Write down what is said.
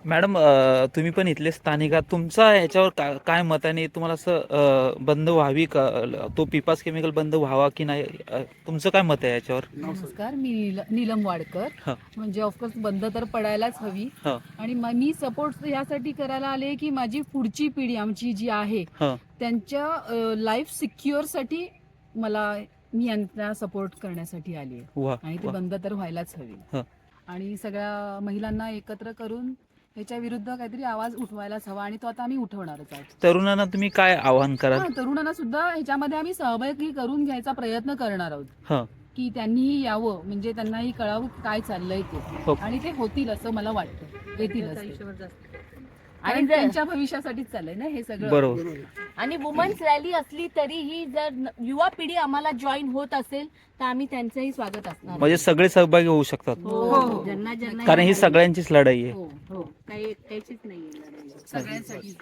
Madam, तुम्ही पण इथले स्थानिक आहात. तुमचा याच्यावर काय मत आहे आणि तुम्हाला असं बंद व्हावी का, तो पिपास केमिकल बंद व्हावा की नाही, तुमचं काय मत आहे याच्यावर? नमस्कार, मी नीलम वाडकर. हां म्हणजे ऑफकोर्स बंद तर पडायलाच हवी. हां आणि मी सपोर्ट यासाठी करायला आले की माझी पुढची पिढी आमची जी आहे हां त्यांच्या लाईफ सिक्युअरसाठी मी यांना सपोर्ट करण्यासाठी आली आहे. वा आणि ते वा बंद तर व्हायलाच हवी. हां आणि सगळ्या महिलांना एकत्र करून ह्याच्या विरुद्ध काहीतरी आवाज उठवायलाच हवा आणि तो आता आम्ही उठवणारच आहोत. तरुणांना तुम्ही काय आवाहन कराल? तरुणांना सुद्धा ह्याच्यामध्ये आम्ही सहभागी करून घ्यायचा प्रयत्न करणार आहोत हां की त्यांनीही यावं, म्हणजे त्यांनाही कळावं की काय चाललंय ते. हो. आणि ते होतील असं मला वाटतं, येतीलच ते. आणि आणि त्यांच्या भविष्यासाठीच चाललंय ना हे सगळं. बरोबर. आणि वुमन्स रॅली असली तरीही जर युवा पिढी आम्हाला जॉईन होत असेल तर आम्ही त्यांचंही स्वागत असणार. म्हणजे सगळे सहभागी होऊ शकतात, हो, ज्यांना ज्यांना कारण ही सगळ्यांचीच लढाई आहे. हो हो, काही एकट्याचीच नाहीये लढाई. सगळ्यांसाठी